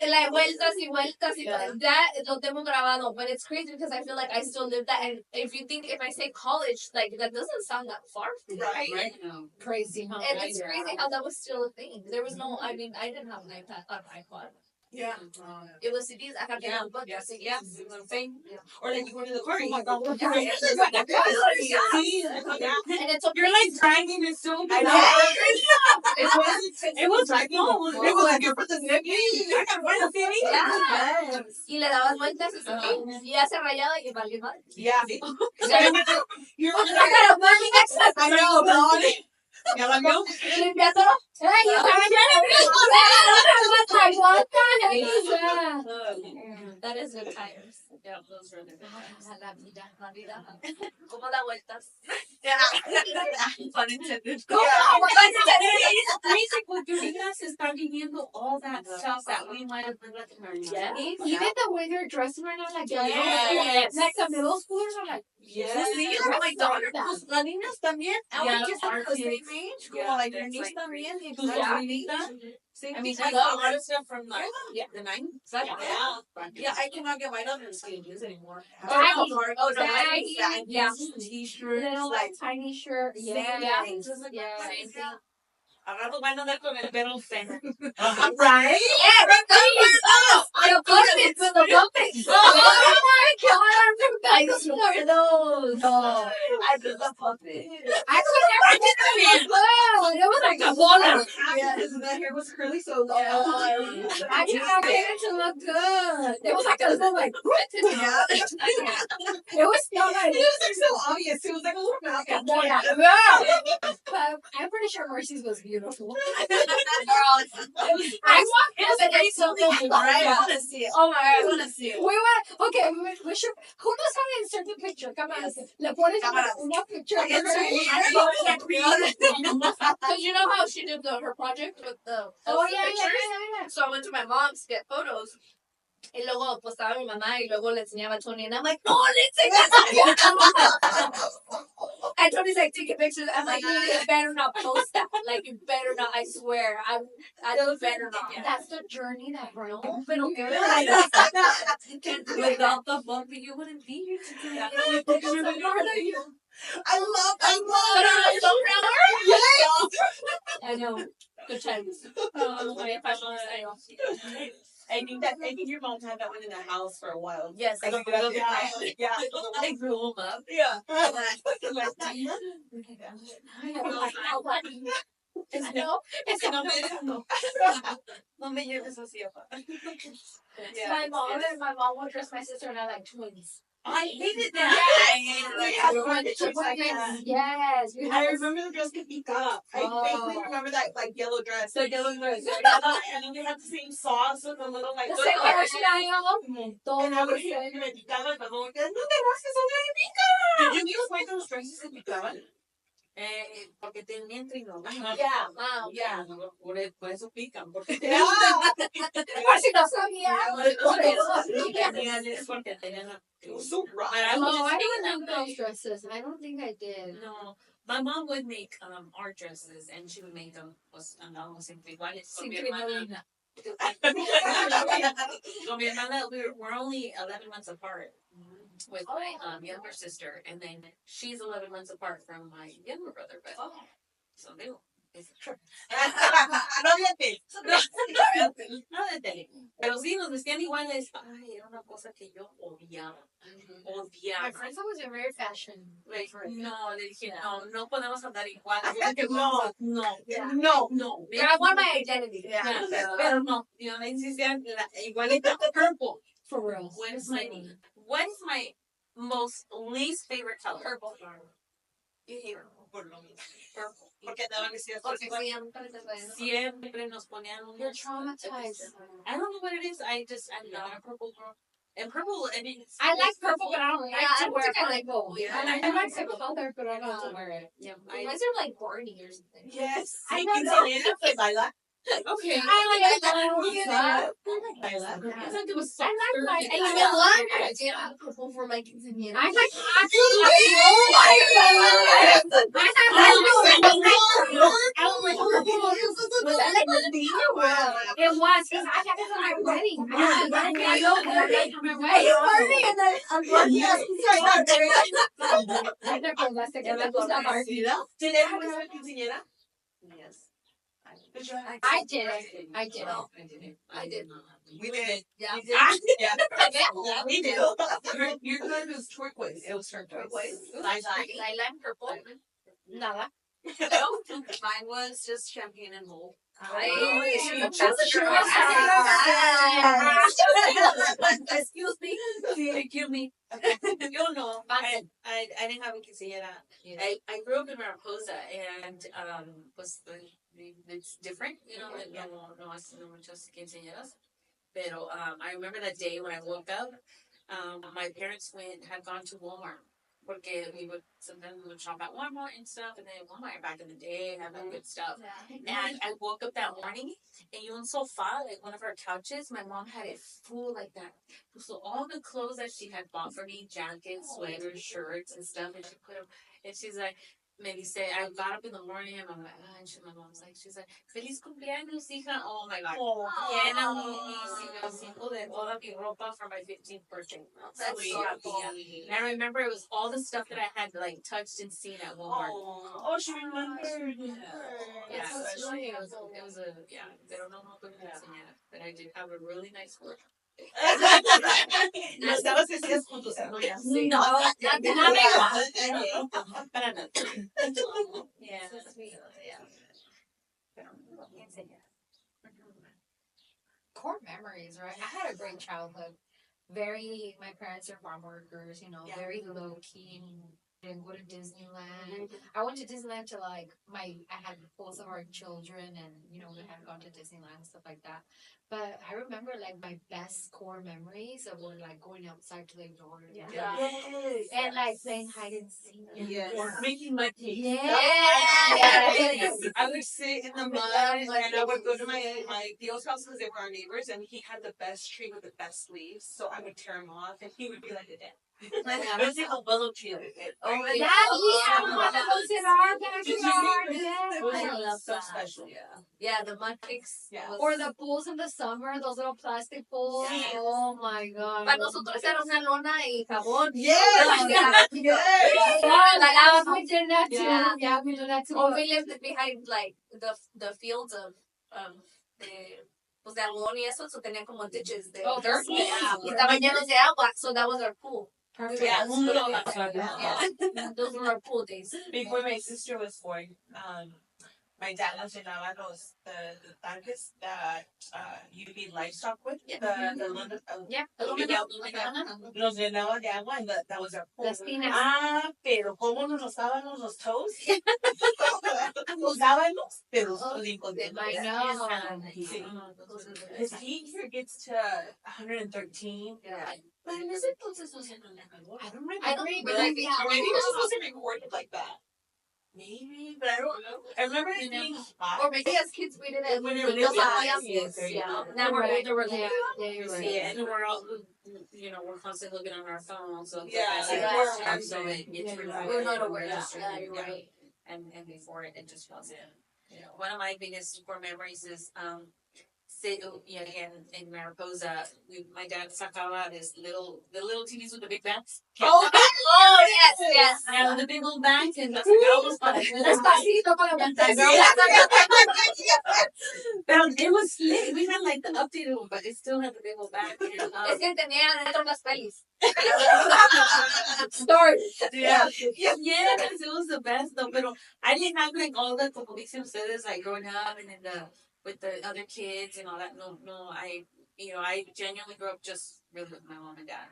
Speaker 1: like vueltas y vueltas y that lo tengo grabado, but it's crazy because I feel like I still live that. And if I say college, like that doesn't sound that far from
Speaker 4: Right.
Speaker 2: Crazy, huh?
Speaker 1: And it's crazy how that was still a thing. There was no, I mean, I didn't have an iPod.
Speaker 3: Yeah.
Speaker 1: It was CDs. I had to have books.
Speaker 3: Yeah. Same. Or like you go to the car.
Speaker 2: Oh my god.
Speaker 1: And it's
Speaker 3: You're like dragging it so bad. It was like no. It was like you're put the zip in. I gotta find a CD.
Speaker 1: yeah. Y le dabas vueltas y ya se rayaba y valió mal.
Speaker 3: Yeah. You're
Speaker 1: I
Speaker 3: know, bro. Ya la vio.
Speaker 1: limpiándolo. Hey, you that is good times.
Speaker 4: Yeah, those were the
Speaker 1: La vida. ¿Cómo da vueltas?
Speaker 3: Pun intended.
Speaker 4: Music with Doritas is están viviendo all that stuff that we might have been recognizing.
Speaker 1: Yeah.
Speaker 2: Even the way they're dressing right now, like
Speaker 4: Yes.
Speaker 2: like the middle schoolers are like,
Speaker 3: Yes.
Speaker 4: My daughter.
Speaker 3: Las niñas también.
Speaker 4: Yeah,
Speaker 3: Just
Speaker 4: our
Speaker 3: like the same
Speaker 4: kids.
Speaker 3: age.
Speaker 4: Yeah,
Speaker 3: Como like
Speaker 4: that's
Speaker 3: your niece
Speaker 4: like-
Speaker 3: también. Y
Speaker 4: Tus
Speaker 3: yeah.
Speaker 4: sobrinitas.
Speaker 3: Same
Speaker 4: I mean,
Speaker 3: thing.
Speaker 4: I got a lot of stuff from like the 90s.
Speaker 3: Yeah. Yeah, I cannot get my numbers changes anymore.
Speaker 1: Oh,
Speaker 3: baggy.
Speaker 1: Yeah.
Speaker 3: T-shirts.
Speaker 2: little
Speaker 3: Like,
Speaker 2: tiny shirt.
Speaker 3: same
Speaker 2: Yeah.
Speaker 3: thing. Just like
Speaker 2: Yeah.
Speaker 3: same thing.
Speaker 4: Agarro van a andar con el pelo feno.
Speaker 3: Right?
Speaker 1: Yeah, the puppets. The puppets. Oh my god, I remember those.
Speaker 3: No. I did the puppet.
Speaker 1: I did that. Wow, it was like a bola.
Speaker 3: Yeah, his hair was curly so long.
Speaker 2: I did not get it to look good.
Speaker 1: It was like a little like.
Speaker 3: Yeah.
Speaker 2: It was still like,
Speaker 3: It was like so obvious. It was like a little mouth.
Speaker 2: but I'm pretty sure Mercy's was beautiful.
Speaker 1: I walked in and it's so good.
Speaker 3: I want to see it.
Speaker 1: Oh my
Speaker 3: I
Speaker 1: god.
Speaker 3: want to see it.
Speaker 2: We were, okay, we should, who knows how to insert the picture? Come on, le pones una picture.
Speaker 1: Because you know how she did her project with the
Speaker 2: Oh,
Speaker 1: pictures?
Speaker 2: yeah.
Speaker 1: So I went to my mom's to get photos. Y luego postaba mi mamá y luego le enseñaba a Tony and I'm like, no, le enseñas. And Tony's like taking pictures. I'm like, you better not post that. Like, you better not. I swear. I better not.
Speaker 2: That's the journey that brought
Speaker 1: No, pero que
Speaker 4: Without the bumpy, you wouldn't be here today.
Speaker 3: I love
Speaker 1: I know. Good times.
Speaker 3: I think your mom had that one in the house for a while.
Speaker 1: Yes.
Speaker 3: I don't know. Yeah.
Speaker 4: I grew them up.
Speaker 3: Yeah.
Speaker 4: No me lleves así, papá.
Speaker 2: My mom would dress my sister and I like twins.
Speaker 4: I hated that.
Speaker 2: Yes.
Speaker 3: I remember the dress could pick up. I vaguely remember that like yellow dress. The yellow dress. And then they had the same sauce with the little like.
Speaker 2: The same hairstyle.
Speaker 3: And I would say, me picaba, pero no te rasques, no me pica.
Speaker 4: Did you find those dresses que picaban? Porque tenían trino.
Speaker 3: Yeah.
Speaker 1: Wow.
Speaker 3: Yeah.
Speaker 4: Por eso pican. Porque
Speaker 3: Yeah.
Speaker 2: Por si no sabía.
Speaker 4: es porque tenían.
Speaker 3: It was so rough.
Speaker 4: I
Speaker 2: Oh, I
Speaker 4: was
Speaker 2: don't remember those dresses. I don't think I did.
Speaker 4: No, my mom would make art dresses, and she would make them andamos siempre iguales. Con mi hermana. Con mi hermana, we're only 11 months apart with my younger sister, and then she's 11 months apart from my younger brother. But so they were.
Speaker 3: No mientes.
Speaker 4: No de tele. Pero sí, nos vestían iguales. Ay, era una cosa que yo odiaba.
Speaker 2: My
Speaker 4: Odiaba.
Speaker 2: friends was a very fashion.
Speaker 4: Like, no, le dije, no podemos andar igual. No.
Speaker 1: I want my identity.
Speaker 4: Yeah, pero no. You know, me insistían igualita purple.
Speaker 2: For real.
Speaker 4: What is my most least favorite color? Purple.
Speaker 3: You hate her por lo mismo.
Speaker 4: Purple.
Speaker 3: Porque te van a decir
Speaker 4: Siempre nos ponían
Speaker 2: You're traumatized.
Speaker 4: I don't know what it is. I'm not a purple girl. And purple, I mean,
Speaker 2: I like purple, but I don't like
Speaker 1: Yeah,
Speaker 2: to
Speaker 1: I
Speaker 2: wear
Speaker 1: think I like
Speaker 2: purple.
Speaker 1: both.
Speaker 2: Yeah, I like the color, but I don't like to wear it.
Speaker 4: yeah,
Speaker 1: Mine are like Barney or something.
Speaker 3: Yes.
Speaker 2: I
Speaker 3: Sí,
Speaker 2: know.
Speaker 3: quinceañera, pues baila.
Speaker 4: okay.
Speaker 2: I like
Speaker 3: Baila.
Speaker 4: I thought it was so
Speaker 2: I like my.
Speaker 1: And you know what? I did have purple for my quinceañera.
Speaker 2: I like
Speaker 1: Was that like the theme or what?
Speaker 2: it was because I had it for my wedding. I
Speaker 1: know,
Speaker 2: for my
Speaker 1: Are you Barney? And then I'm lucky as
Speaker 2: I never left it. That was not hard.
Speaker 3: ¿Did they have a quinceañera?
Speaker 4: Yes.
Speaker 3: Did you have?
Speaker 2: I did it. I did it.
Speaker 1: No, I did.
Speaker 3: We did.
Speaker 1: Yeah.
Speaker 3: We did. Yeah. Yeah, we did. Your color was turquoise. It was turquoise.
Speaker 1: Lilac purple.
Speaker 2: Nada.
Speaker 5: Mine was just champagne and gold.
Speaker 1: Excuse me.
Speaker 5: Excuse me. Yo no. I didn't have a quinceañera.
Speaker 4: I grew up in Mariposa and was it's different, you know, no muchas quinceañeras. Pero I remember that day when I woke up, my parents had gone to Walmart. Porque sometimes we would shop at Walmart and stuff, and then Walmart back in the day had that good stuff. And I woke up that morning, and you on sofa, like one of our couches, my mom had it full like that. So all the clothes that she had bought for me, jackets, sweaters, shirts, and stuff, and she put them, and she's like, maybe say, I got up in the morning, and I'm like, and my mom's like, she's like, Feliz cumpleaños, hija. Oh my God. Llena mi cinco de toda mi ropa for my 15th birthday.
Speaker 1: That's so cool.
Speaker 4: And I remember it was all the stuff that I had like touched and seen at Walmart.
Speaker 3: Oh, she remembered.
Speaker 4: Yeah,
Speaker 1: That's really
Speaker 4: it was a pero no quinceañera, but I did have a really nice work.
Speaker 3: No estabas vestidas con tus amigas.
Speaker 1: No,
Speaker 4: Para nada.
Speaker 1: Yeah.
Speaker 2: Core memories, right? I had a great childhood. My parents are farm workers, very low key. Didn't go to Disneyland. I went to Disneyland to I had both of our children, and we had gone to Disneyland and stuff like that. But I remember my best core memories of were going outside to the yard.
Speaker 3: Yes.
Speaker 2: And playing hide and seek.
Speaker 3: Yes. Making my cake.
Speaker 2: Yes.
Speaker 3: I would sit in the mud and I would go to my tío's house because they were our neighbors, and he had the best tree with the best leaves. So I would tear them off, and he would be like a dad. It was like a willow tree.
Speaker 2: Oh, we have one of those in our backyard.
Speaker 3: It was so special.
Speaker 1: Yeah, the mud cakes.
Speaker 3: Yeah.
Speaker 2: Or the pools in the summer, those little plastic pools.
Speaker 3: Yes.
Speaker 2: Oh my God.
Speaker 1: Para nosotros era una lona y jabón.
Speaker 3: Yes.
Speaker 2: Yeah, we did that too.
Speaker 1: Yeah.
Speaker 2: Yeah, we did that too.
Speaker 1: Or we lived behind the fields of de algodón y eso, so tenían como ditches de
Speaker 2: dirt.
Speaker 1: Yeah. Y estaban llenos de agua, so that was our pool.
Speaker 2: Perfect.
Speaker 3: Yeah.
Speaker 1: Yeah. Those were our pool days.
Speaker 3: Before my sister was born, my dad nos llenaba the tanques that you feed livestock with.
Speaker 1: Yeah.
Speaker 3: Nos llenaba de agua, and that was our pool.
Speaker 2: Las tinas.
Speaker 3: Pero cómo nos rozábamos los toes. Nos dábamos, pero
Speaker 2: I know.
Speaker 3: His heat here gets to 113.
Speaker 1: Yeah.
Speaker 3: But in ese entonces no se nos calor.
Speaker 1: I don't
Speaker 2: remember.
Speaker 3: Or maybe it just wasn't recorded like that. Maybe, but I don't know. I remember it being hot.
Speaker 1: Or maybe as kids we didn't.
Speaker 3: When
Speaker 1: we
Speaker 3: it was
Speaker 1: yeah. Now we're older, we're like,
Speaker 2: Yeah, you're right.
Speaker 4: Yeah, and we're all, we're constantly looking on our phones. So
Speaker 3: Yeah,
Speaker 4: so it gets
Speaker 1: we're not aware.
Speaker 4: Yeah,
Speaker 1: Yeah, you're right.
Speaker 4: And before it just wasn't. One of my biggest core memories is again in Mariposa, my dad sacaba the little TVs with the big bats.
Speaker 1: Oh, yes.
Speaker 4: And the big old bats, and las sacábamos para
Speaker 2: Despacito para cantar.
Speaker 4: Pero it was lit. We had the updated one, but it still had the big old bat.
Speaker 1: Es que tenía dentro unas pelis.
Speaker 2: Start.
Speaker 4: Yeah, because it was the best though. But I didn't have all the como dicen ustedes growing up and then with the other kids and all that. No, I genuinely grew up just really with my mom and dad.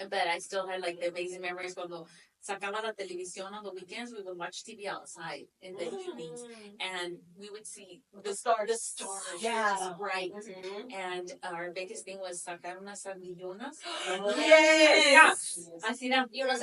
Speaker 4: But I still had the amazing memories cuando sacaba la televisión on the weekends. We would watch TV outside in the evenings, and we would see the stars. The stars,
Speaker 3: Yeah.
Speaker 4: right.
Speaker 3: Mhm.
Speaker 4: And our biggest thing was sacar unas ardillonas.
Speaker 3: Yes.
Speaker 4: Así era.
Speaker 1: You know,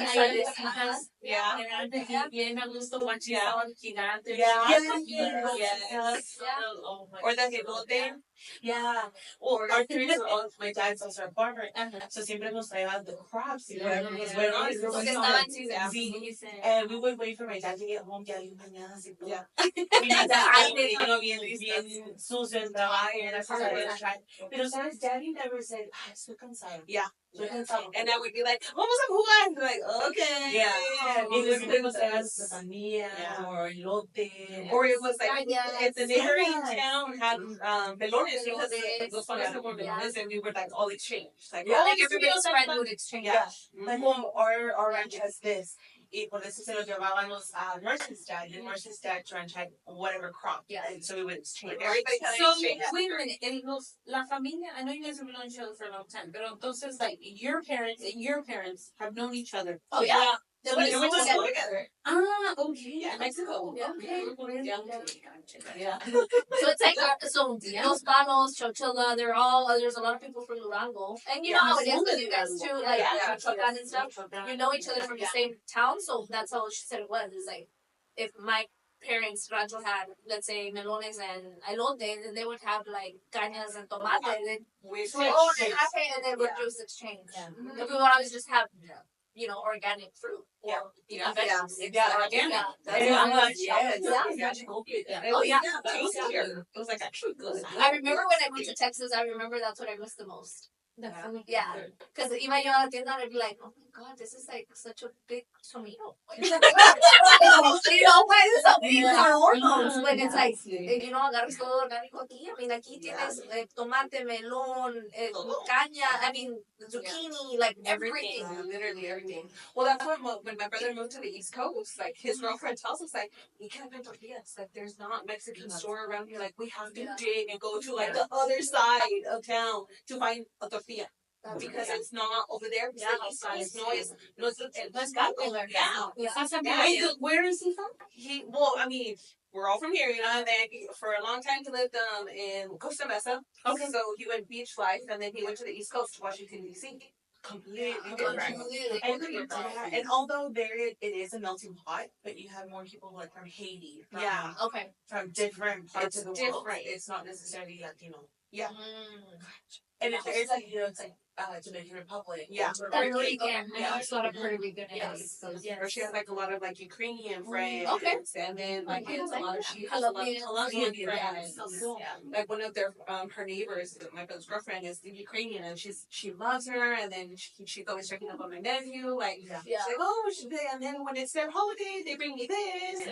Speaker 3: Yeah.
Speaker 4: And bien a gusto watching someone gigante.
Speaker 3: Yeah.
Speaker 4: Yes.
Speaker 3: Yes.
Speaker 4: Oh my
Speaker 3: Or the elote. Yeah. Well, our parents are all, my dad's also a farmer. So siempre nos traían the crops, you know, everyone's went on.
Speaker 1: Porque estaban en season.
Speaker 3: Sí. And we would wait for my dad to get home, ya bien mañanas y todo.
Speaker 5: Yeah.
Speaker 3: Mi dad, you know, bien sucio el trabajo, y era cosa de traer. Pero, ¿sabes? Daddy never said, estoy cansado.
Speaker 5: Yeah.
Speaker 3: Estoy cansado.
Speaker 5: And then we'd be like, vamos a jugar. And be like, okay.
Speaker 3: Yeah. Y después nos traían sandía, or elote.
Speaker 5: Or it was like,
Speaker 2: Yes.
Speaker 5: the neighboring
Speaker 3: Yes.
Speaker 5: town had melones. Because los panes were melones, and we were like all exchanged. Like,
Speaker 3: Yeah.
Speaker 1: Like everybody's friend would exchange.
Speaker 3: Yeah. Like, well, our ranch has this. Y por eso se lo llevábamos a Merce's dad. And Merce's dad's ranch had whatever crop.
Speaker 1: Yeah.
Speaker 3: And so we would exchange.
Speaker 5: Everybody had
Speaker 4: So,
Speaker 5: exchange.
Speaker 4: wait a minute. La familia, I know you guys have known each other for a long time, pero entonces, like, your parents and your parents have known each other.
Speaker 1: Oh, yeah.
Speaker 3: So we went to school together.
Speaker 4: Ah, okay.
Speaker 5: Yeah,
Speaker 4: Mexico.
Speaker 1: Yeah.
Speaker 4: Okay.
Speaker 3: Yeah.
Speaker 1: So it's like, Los Palos, Chowchilla, there's a lot of people from Durango. And you know how it is with you guys too, like, Chocan and stuff. You know each other from the same town, so that's how she said it was. It's like, if my parents' rancho had, let's say, melones and elote, then they would have, like, cañas and tomate, and then
Speaker 5: We
Speaker 1: and they would just exchange.
Speaker 2: Yeah.
Speaker 1: If we would always just have, you know, organic fruit.
Speaker 3: Yeah.
Speaker 1: Yeah.
Speaker 5: Yeah, again.
Speaker 3: And I'm like, yes.
Speaker 1: Oh, yeah.
Speaker 5: Tastier. It was like actually good.
Speaker 1: I remember when I moved to Texas, I remember that's what I missed the most. Yeah, because iba yo a la tienda and I'd be like, oh my god, this is like such a big tomato. You know, why is it so big hormones? When it's like, you know, agarras todo orgánico aquí. I mean, aquí tienes tomate, melón, caña, I mean, zucchini, like everything.
Speaker 5: Literally everything. Well, that's when my brother moved to the East Coast, like his girlfriend tells us, like, we can't find tortillas. Like, there's not Mexican store around here. Like, we have to dig and go to like the other side of town to find a tortilla. Because it's not over there. Because the East Coast no es popular. Yeah.
Speaker 4: Where is he from?
Speaker 5: Well, I mean, we're all from here, you know, and then for a long time he lived in Costa Mesa. Okay. So he went beach life, and then he went to the East Coast, Washington, D.C. Completely different.
Speaker 3: And although there it is a melting pot, but you have more people like from Haiti, from,
Speaker 1: Okay.
Speaker 3: from different parts of the world.
Speaker 5: different.
Speaker 3: It's not necessarily Latino.
Speaker 5: Yeah.
Speaker 3: And if there is like, you know, it's like Dominican Republic.
Speaker 5: Yeah.
Speaker 2: Puerto Rican.
Speaker 3: Yeah.
Speaker 2: There's a lot of Puerto Rican
Speaker 1: Yes.
Speaker 5: Or she has like a lot of like Ukrainian friends.
Speaker 1: Okay.
Speaker 5: And then like
Speaker 1: Okay.
Speaker 5: it's a lot of she has a lot of
Speaker 1: Colombian.
Speaker 5: Colombian friends.
Speaker 3: Cool.
Speaker 5: Like one of their her neighbors, my brother's girlfriend is Ukrainian, and she loves her, and then she's always checking up on my nephew. Like
Speaker 1: Yeah.
Speaker 5: she's like, oh, and then when it's their holiday, they bring me this.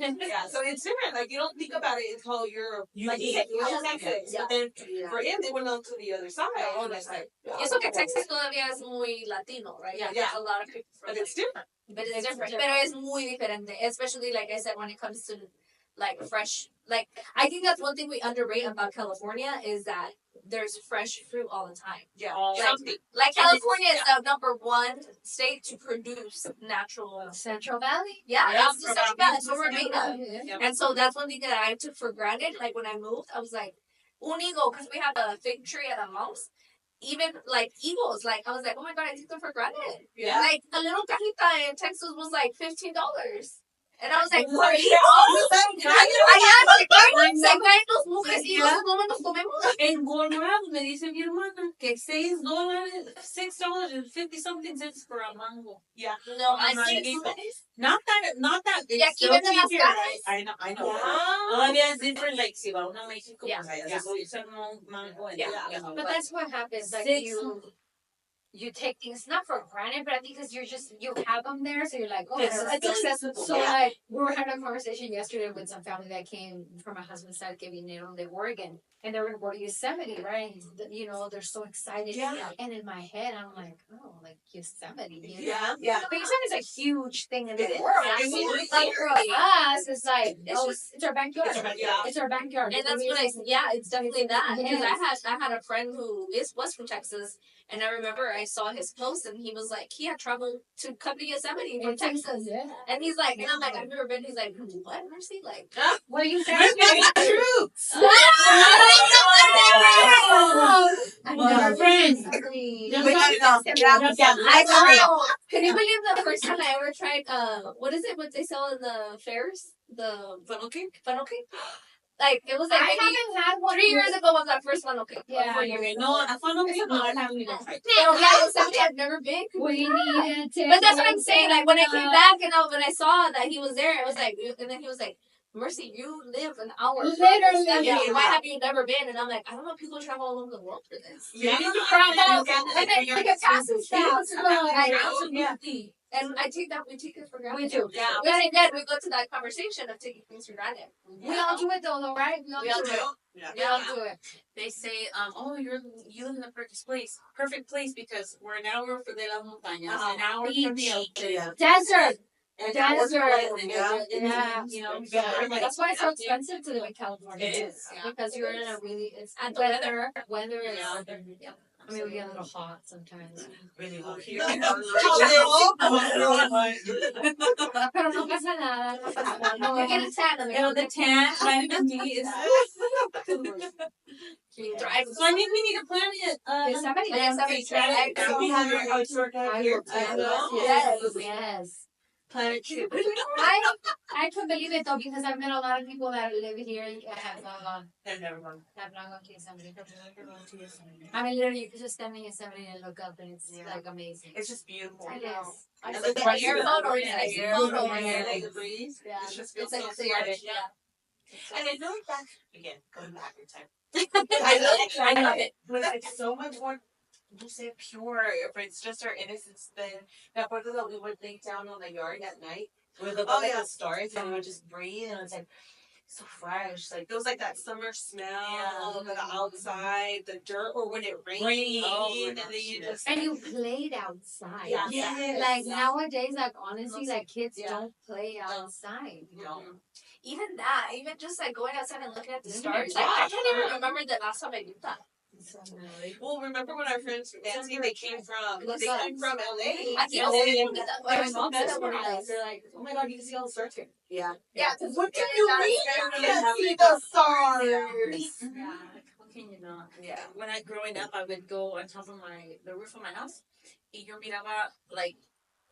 Speaker 5: And, yeah. So it's different. Like you don't think about it until you're like Texas.
Speaker 1: Yeah.
Speaker 5: But then for him, they went on to the other side. And it's like,
Speaker 1: Eso que Texas todavía es muy latino, right?
Speaker 5: Yeah.
Speaker 1: There's a lot of people from
Speaker 5: but it's different.
Speaker 1: But it's different. Pero es muy diferente. Especially, like I said, when it comes to, like, fresh. Like, I think that's one thing we underrate about California is that there's fresh fruit all the time.
Speaker 5: Yeah.
Speaker 1: Like California is the number one state to produce natural.
Speaker 2: Central Valley.
Speaker 1: Yeah,
Speaker 5: Yeah,
Speaker 1: it's the Central Valley. It's where we're made of.
Speaker 5: Yeah.
Speaker 1: And so that's one thing that I took for granted. Like when I moved, I was like, un higo, because we have a fig tree at our house. Even like eagles, like I was like, oh my god, I took them for granted.
Speaker 5: Yeah.
Speaker 1: Like a little cajita in Texas was like $15. And I was like,
Speaker 5: What?
Speaker 1: for eagles? I asked, like, why los mujeres eagles no me los comemos?
Speaker 4: En Colorado me dice mi hermana que $6, $6.50 for a mango.
Speaker 5: Yeah.
Speaker 1: No,
Speaker 4: I'm
Speaker 1: I
Speaker 4: like,
Speaker 1: think
Speaker 4: Not that.
Speaker 1: Y
Speaker 4: It's
Speaker 1: aquí
Speaker 4: still
Speaker 1: venden las
Speaker 4: cheaper,
Speaker 1: cajas.
Speaker 4: right? I know.
Speaker 5: Yeah.
Speaker 4: Todavía es different, like, si va una a México,
Speaker 1: Yeah.
Speaker 4: pues allá se usa mango. And
Speaker 5: Yeah.
Speaker 2: But that's what happens. Like
Speaker 4: Six-
Speaker 2: you take things not for granted, but I think because you have them there, so you're like, oh,
Speaker 4: Yes,
Speaker 2: it's accessible. So
Speaker 5: Yeah.
Speaker 2: like we were having a conversation yesterday with some family that came from my husband's side que vinieron de Oregon, and they were going to go to Yosemite, right? And, you know, they're so excited.
Speaker 5: Yeah.
Speaker 2: And in my head, I'm like, oh, like Yosemite. You know?
Speaker 5: Yeah. Yeah.
Speaker 2: But Yosemite's a huge thing in the
Speaker 5: It is.
Speaker 2: world.
Speaker 5: Absolutely.
Speaker 2: Like for us, it's like,
Speaker 1: It's
Speaker 2: it's our backyard.
Speaker 5: It's our backyard.
Speaker 2: It's our backyard.
Speaker 1: And that's what it's definitely that. Because
Speaker 2: Yes.
Speaker 1: I had a friend who was from Texas, and I remember I I saw his post, and he was like, he had traveled to come to Yosemite from
Speaker 2: In
Speaker 1: Texas.
Speaker 2: Texas, yeah.
Speaker 1: And he's like, and I'm like, I've never been. He's like, what, Mercy? Like,
Speaker 2: What are you saying?
Speaker 3: Roots.
Speaker 2: I never friends.
Speaker 1: Can you believe the first time I ever tried, what is it, what they sell in the fairs? The
Speaker 5: Funnel cake?
Speaker 1: funnel cake? Like, it was like
Speaker 2: I
Speaker 1: maybe
Speaker 2: haven't had one
Speaker 1: 3 years ago was our first funnel cake.
Speaker 2: Yeah.
Speaker 1: Or 4 years ago.
Speaker 5: No, a funnel cake? No, I haven't even tried.
Speaker 1: So, yeah, somebody I've never been.
Speaker 2: We need to.
Speaker 1: But that's what I'm saying. Like, when I came back and when I saw that he was there, it was like, and then he was like, Mercy, you live an hour. from
Speaker 2: Literally.
Speaker 1: Yosemite. Why have you never been? And I'm like, I don't know. People travel all over the world for this.
Speaker 5: Yeah.
Speaker 1: And then you get passes fast.
Speaker 5: Yeah.
Speaker 1: And we take it for granted.
Speaker 2: We do.
Speaker 5: Yeah.
Speaker 1: But again, we go to that conversation of taking things for granted.
Speaker 2: We all do it though, right? We all
Speaker 1: We all
Speaker 2: do
Speaker 1: do
Speaker 2: it.
Speaker 5: Yeah.
Speaker 2: We all do it.
Speaker 4: They say, you live in the perfect place because we're an hour for the las montañas, an hour from the ocean,
Speaker 2: Desert.
Speaker 4: and
Speaker 2: Desert.
Speaker 4: yeah,
Speaker 2: Yeah. That's why it's so expensive to live in California.
Speaker 5: It is.
Speaker 2: Yeah. Because you're in a really
Speaker 1: And
Speaker 2: weather is.
Speaker 4: Yeah.
Speaker 2: I mean, we get a little hot sometimes.
Speaker 3: Really hot.
Speaker 2: Pero no pasa nada. No pasa nada. No,
Speaker 1: we get a tan.
Speaker 4: You know, the tan, vitamin D is
Speaker 1: Drive.
Speaker 4: So I think we need to plan it.
Speaker 1: Yosemite.
Speaker 3: We have our tour guide here.
Speaker 2: Yes.
Speaker 3: Planet trip.
Speaker 2: I could believe it though because I've met a lot of people that live here and have not gone.
Speaker 3: I've never gone.
Speaker 2: Have not gone to Yosemite. I mean, literally, you could just stand in Yosemite and look up, and it's like amazing.
Speaker 3: It's just beautiful.
Speaker 2: It is.
Speaker 3: And
Speaker 1: Like the air photo,
Speaker 3: like the breeze.
Speaker 2: Yeah.
Speaker 3: It just
Speaker 1: It's
Speaker 3: feels
Speaker 1: like
Speaker 3: so
Speaker 1: clear.
Speaker 3: fresh.
Speaker 1: Yeah.
Speaker 3: And I know back again, going back in time. I love it. But it's so much more, you say pure, if it's just our innocence, then that part that we would lay down on the yard at night with the the stars and we would just breathe and it's like so fresh. Like there was like that summer smell of the outside, the dirt, or when it rained, and then you just
Speaker 2: And you played outside.
Speaker 3: yeah. Yes.
Speaker 2: Like nowadays, like honestly, like kids
Speaker 3: Yeah.
Speaker 2: don't play outside.
Speaker 3: No.
Speaker 1: Even that, even just like going outside and looking at the stars. Like, I can't even remember the last time I did that.
Speaker 3: Well, remember when our friends from Nancy, they came from LA.
Speaker 1: I feel
Speaker 3: My mom said that when they're like, oh my god, you can see all the stars here. Yeah.
Speaker 1: Yeah, because
Speaker 3: What do you mean you can see the stars?
Speaker 4: Yeah. How can you not?
Speaker 3: Yeah.
Speaker 4: When I growing up, I would go on top of the roof of my house. Y yo miraba like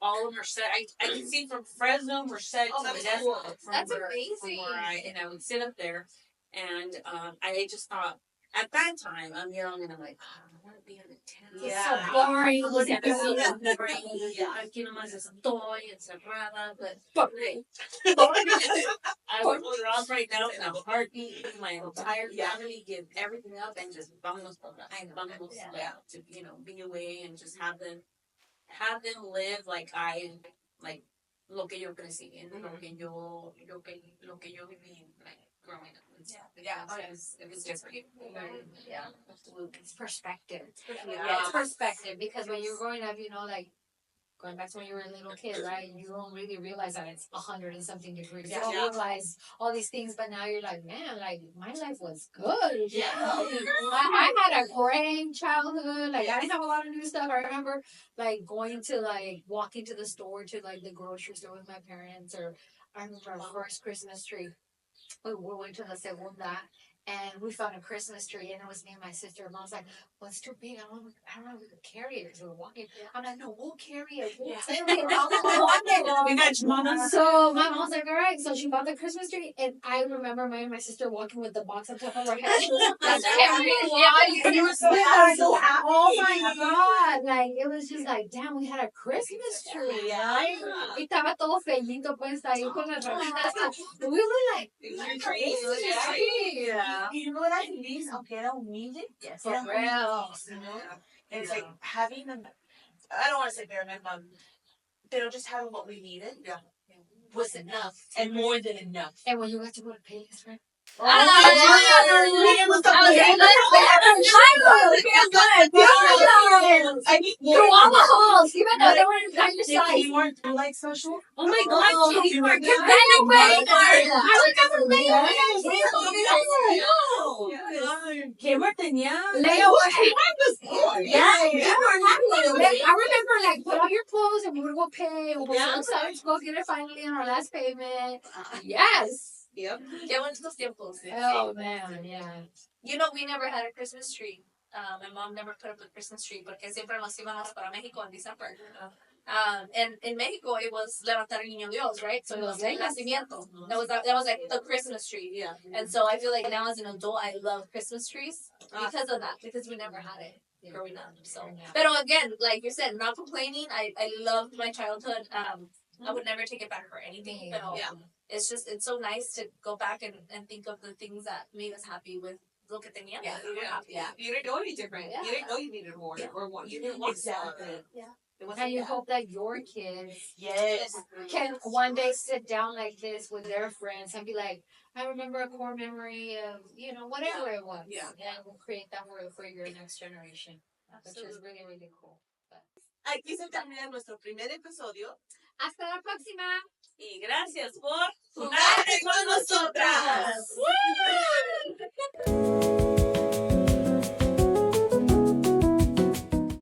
Speaker 4: all of Merced. I could see from Fresno, Merced to the desert.
Speaker 1: That's amazing.
Speaker 4: And I would sit up there, and I just thought at that time I'm young and I'm like, I want to be in the tent.
Speaker 3: Yeah.
Speaker 2: So boring.
Speaker 4: Aquí nomás estoy encerrada, but I would drop right now in a heartbeat with my entire family, give everything up, and just vámonos to be away and just have them live like lo que yo crecí and lo que yo viví like growing up. It was different.
Speaker 2: Yeah, absolutely. It's perspective.
Speaker 3: Yeah.
Speaker 2: It's perspective because when you're growing up, you know, like going back to when you were a little kid, right? You don't really realize that it's 100 and something degrees. You don't realize all these things, but now you're like, man, like my life was good.
Speaker 3: Yeah.
Speaker 2: I had a great childhood. Like I didn't have a lot of new stuff. I remember like going to like walking to the store to like the grocery store with my parents, or I remember our first Christmas tree. We went to the segunda and we found a Christmas tree and it was me and my sister. And I was like, well, it's too big. I don't know if we could carry it. So we're walking. I'm like, no, we'll carry it. We'll carry it.
Speaker 3: We got you, Mama.
Speaker 2: So my mom was like, all right. So she bought the Christmas tree. And I remember my sister walking with the box on top of her head.
Speaker 3: You were so happy.
Speaker 2: Oh my God. Like, it was just like, damn, we had a Christmas tree.
Speaker 3: Yeah.
Speaker 2: Y estaba todo feíto, pues, ahí con las ramitas. We were like,
Speaker 3: Yeah. You know what I mean? Aunque era humilde.
Speaker 2: yes,
Speaker 3: Era
Speaker 2: for real.
Speaker 3: humilde, you know? And it's like having them, I don't want to say bare minimum, but just having what we needed was enough and more than enough.
Speaker 2: And when you got to go to Payless, right?
Speaker 3: I mean,
Speaker 1: Through all the halls, even though they weren't on your side.
Speaker 3: you weren't like special.
Speaker 1: Oh my god, Kitty
Speaker 3: you
Speaker 1: Mark,
Speaker 3: were
Speaker 1: you're
Speaker 3: good.
Speaker 1: better way. I remember
Speaker 5: Gamer tenía.
Speaker 1: Leo.
Speaker 3: Yeah,
Speaker 2: I remember like put on your clothes and we would go pay. We were so excited to go get it finally on our last payment. Yes.
Speaker 5: Yep.
Speaker 1: Qué buenos tiempos.
Speaker 2: Oh man, yeah.
Speaker 1: You know, we never had a Christmas tree. My mom never put up a Christmas tree porque siempre nos íbamos para Mexico in December. And in Mexico, it was levantar el niño Dios, right? So it was el nacimiento. That was like the Christmas tree.
Speaker 5: Yeah.
Speaker 1: And so I feel like now as an adult, I love Christmas trees because of that, because we never had it growing up. So, but again, like you said, not complaining. I loved my childhood. I would never take it back for anything. But it's so nice to go back and think of the things that made us happy with lo que teníamos.
Speaker 5: Yeah. You didn't know any different.
Speaker 2: Yeah.
Speaker 5: You didn't know you needed more or what. You didn't want
Speaker 3: Exactly.
Speaker 1: Yeah.
Speaker 2: And you hope that your kids
Speaker 3: Yes.
Speaker 2: can one day sit down like this with their friends and be like, I remember a core memory of, whatever it was.
Speaker 5: Yeah.
Speaker 2: And we'll create that for your next generation. Which is really, really cool.
Speaker 3: Aquí se termina nuestro primer episodio.
Speaker 2: Hasta la próxima.
Speaker 5: Y gracias por
Speaker 3: ¡Jugar con nosotras!